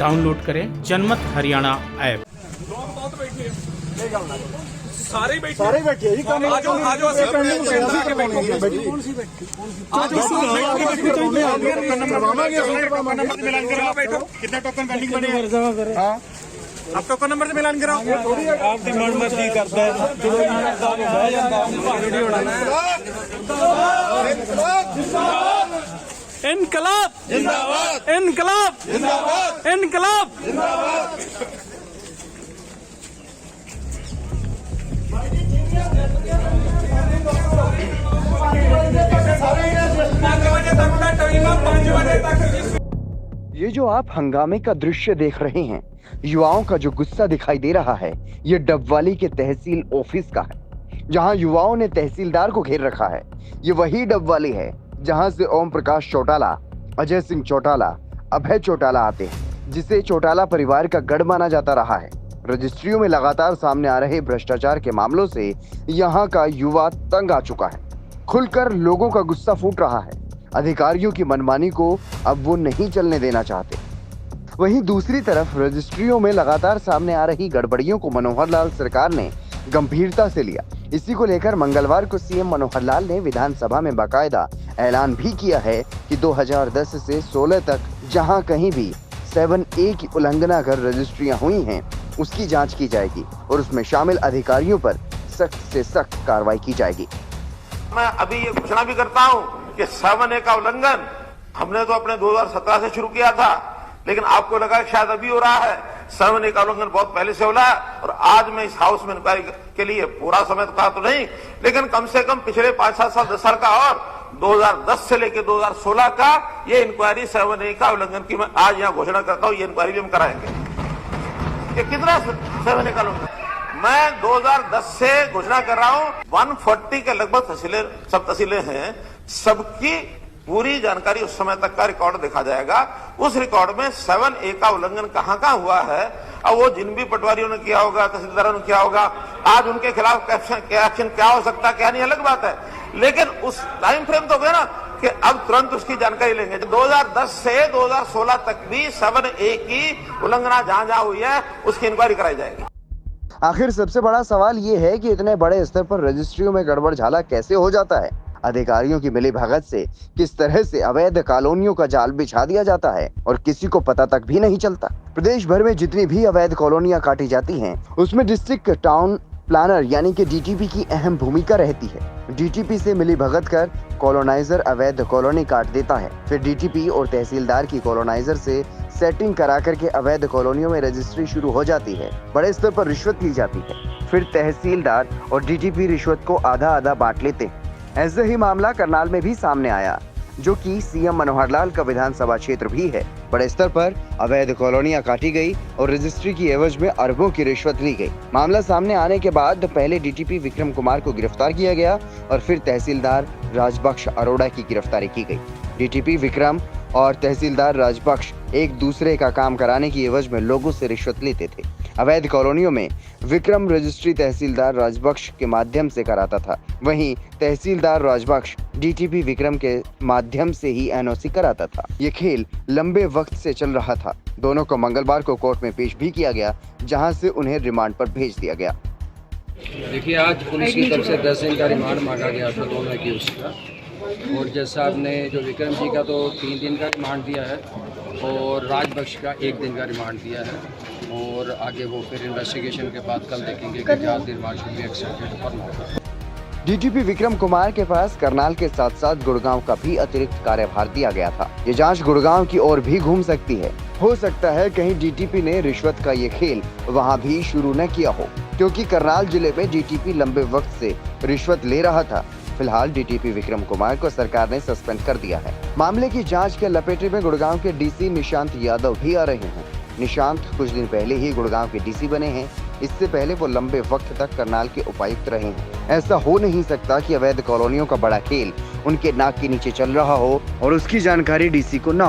Download करें जनमत Haryana app. सारे बैठे हैं जी। काम आजो पेंडिंग पे ਅਸੀਂ ਕਰਵਾਉਣੀ ਹੈ ਬੈਠੀ ਕੌਣ ਸੀ ਬੈਠੀ नंबर से मिलान कराओ। बैठो कितने टोकन पेंडिंग बने हैं? हां आप टोकन नंबर से मिलान कराओ। आप ਦੀ ਮਨਮਰਜ਼ੀ ਕਰਦਾ ਹੈ ਜਦੋਂ ਇਹਦਾ ਬਹਿ ਜਾਂਦਾ ਵੀਡੀਓ ਬਣਾਣਾ। इनकलाब जिंदाबाद, इनकलाब जिंदाबाद, इनकलाब जिंदाबाद। ये जो आप हंगामे का दृश्य देख रहे हैं, युवाओं का जो गुस्सा दिखाई दे रहा है, ये डबवाली के तहसील ऑफिस का है, जहां युवाओं ने तहसीलदार को घेर रखा है। ये वही डबवाली है जहां से ओम प्रकाश चौटाला, अजय सिंह चौटाला, अभय चौटाला आते हैं, जिसे चौटाला परिवार का गढ़ माना जाता रहा है। रजिस्ट्रियों में लगातार सामने आ रहे भ्रष्टाचार के मामलों से यहाँ का युवा तंग आ चुका है। खुलकर लोगों का गुस्सा फूट रहा है। अधिकारियों की मनमानी को अब वो नहीं चलने देना चाहते। वहीं दूसरी तरफ रजिस्ट्रियों में लगातार सामने आ रही गड़बड़ियों को मनोहर लाल सरकार ने गंभीरता से लिया। इसी को लेकर मंगलवार को सीएम मनोहर लाल ने विधानसभा में बाकायदा ऐलान भी किया है कि 2010 से 16 तक जहां कहीं भी 7A की उल्लंघना कर रजिस्ट्रियां हुई हैं, उसकी जांच की जाएगी और उसमें शामिल अधिकारियों पर सख्त से सख्त कार्रवाई की जाएगी। मैं अभी ये घोषणा भी करता हूं कि 7A का उल्लंघन हमने तो अपने 2017 से शुरू किया था, लेकिन आपको लगा शायद अभी हो रहा है। 7A का उल्लंघन बहुत पहले से हो रहा है और आज मैं इस हाउस में इंक्वायरी के लिए पूरा समय तो कहा तो नहीं, लेकिन कम से कम पिछले 5-7 साल 10 साल का और 2010 से लेकर 2016 का ये इंक्वायरी 7A का उल्लंघन की मैं आज यहाँ घोषणा करता हूँ। ये इंक्वायरी भी हम कराएंगे कि कितना 7A का उल्लंघन। मैं 2010 से घोषणा कर रहा हूँ 140 के लगभग तहसीलें, सब तहसीलें हैं, सबकी पूरी जानकारी उस समय तक का रिकॉर्ड देखा जाएगा। उस रिकॉर्ड में 7A का उल्लंघन कहाँ कहाँ हुआ है, अब वो जिन भी पटवारियों ने किया होगा, तहसीलदारों ने किया होगा, आज उनके खिलाफ एक्शन क्या हो सकता है, क्या नहीं, अलग बात है, लेकिन उस टाइम फ्रेम तो गया ना कि अब तुरंत उसकी जानकारी लेंगे। 2010 से 2016 तक भी 7A की उल्लंघना जहां जहां हुई है उसकी इंक्वायरी कराई जाएगी। आखिर सबसे बड़ा सवाल ये है कि इतने बड़े स्तर पर रजिस्ट्रियों में गड़बड़ झाला कैसे हो जाता है। अधिकारियों की मिलीभगत से किस तरह से अवैध कॉलोनियों का जाल बिछा दिया जाता है और किसी को पता तक भी नहीं चलता। प्रदेश भर में जितनी भी अवैध कॉलोनियां काटी जाती हैं, उसमें डिस्ट्रिक्ट टाउन प्लानर यानी कि डीटीपी की अहम भूमिका रहती है। डीटीपी से मिलीभगत कर कॉलोनाइजर अवैध कॉलोनी काट देता है, फिर डीटीपी और तहसीलदार की कॉलोनाइजर से सेटिंग करा करके अवैध कॉलोनियों में रजिस्ट्री शुरू हो जाती है। बड़े स्तर पर रिश्वत ली जाती है, फिर तहसीलदार और डीटीपी रिश्वत को आधा आधा बांट लेते हैं। ऐसे ही मामला करनाल में भी सामने आया, जो कि सीएम मनोहर लाल का विधानसभा क्षेत्र भी है। बड़े स्तर पर अवैध कॉलोनियां काटी गई और रजिस्ट्री की एवज में अरबों की रिश्वत ली गई। मामला सामने आने के बाद पहले डीटीपी विक्रम कुमार को गिरफ्तार किया गया और फिर तहसीलदार राजबख्श अरोड़ा की गिरफ्तारी की गई। डीटीपी विक्रम और तहसीलदार राजबख्श एक दूसरे का काम कराने की एवज में लोगों से रिश्वत लेते थे। अवैध कॉलोनियों में विक्रम रजिस्ट्री तहसीलदार राजबख्श के माध्यम से कराता था, वहीं तहसीलदार राजबख्श डीटीपी विक्रम के माध्यम से ही एनओसी कराता था। ये खेल लंबे वक्त से चल रहा था। दोनों को मंगलवार को कोर्ट में पेश भी किया गया, जहां से उन्हें रिमांड पर भेज दिया गया। देखिए, आज पुलिस की तरफ से 10 दिन का रिमांड मांगा गया था दोनों अक्यूज का, और जज साहब ने जो विक्रम जी का तो 3 दिन का रिमांड दिया है और राजबख्श का 1 दिन का रिमांड दिया है, और आगे वो फिर इन्वेस्टिगेशन के बाद कल देखेंगे कि क्या रिमांड शुड बी एक्सेप्टेड और नॉट। डीटीपी विक्रम कुमार के पास करनाल के साथ साथ गुड़गांव का भी अतिरिक्त कार्यभार दिया गया था। ये जांच गुड़गांव की ओर भी घूम सकती है। हो सकता है कहीं डीटीपी ने रिश्वत का ये खेल वहां भी शुरू न किया हो, क्योंकि करनाल जिले में डीटीपी लंबे वक्त से रिश्वत ले रहा था। फिलहाल डीटीपी विक्रम कुमार को सरकार ने सस्पेंड कर दिया है। मामले की जांच के लपेटे में गुड़गांव के डीसी निशांत यादव भी आ रहे हैं। निशांत कुछ दिन पहले ही गुड़गांव के डीसी बने हैं। इससे पहले वो लंबे वक्त तक करनाल के उपायुक्त रहे हैं। ऐसा हो नहीं सकता कि अवैध कॉलोनियों का बड़ा खेल उनके नाक के नीचे चल रहा हो और उसकी जानकारी डीसी को ना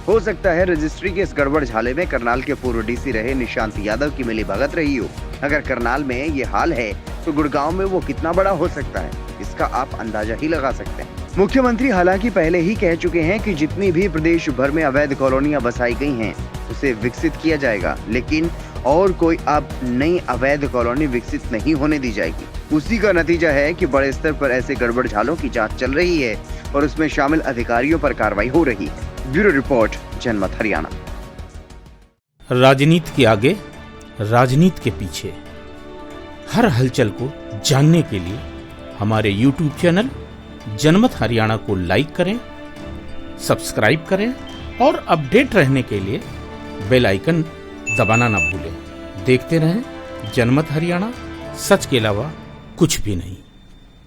हो सकता है रजिस्ट्री के इस गड़बड़ झाले में करनाल के पूर्व डीसी रहे निशांत यादव की मिलीभगत रही हो। अगर करनाल में ये हाल है तो गुड़गांव में वो कितना बड़ा हो सकता है, इसका आप अंदाजा ही लगा सकते हैं। मुख्यमंत्री हालांकि पहले ही कह चुके हैं कि जितनी भी प्रदेश भर में अवैध कॉलोनियां बसाई गई हैं उसे विकसित किया जाएगा, लेकिन और कोई अब नई अवैध कॉलोनी विकसित नहीं होने दी जाएगी। उसी का नतीजा है कि बड़े स्तर पर ऐसे गड़बड़ झालों की जांच चल रही है और उसमें शामिल अधिकारियों पर कार्रवाई हो रही है। ब्यूरो रिपोर्ट, जनमत हरियाणा। राजनीति के आगे, राजनीति के पीछे, हर हलचल को जानने के लिए हमारे YouTube चैनल जनमत हरियाणा को लाइक करें, सब्सक्राइब करें और अपडेट रहने के लिए बेल आइकन दबाना ना भूलें। देखते रहें जनमत हरियाणा, सच के अलावा कुछ भी नहीं।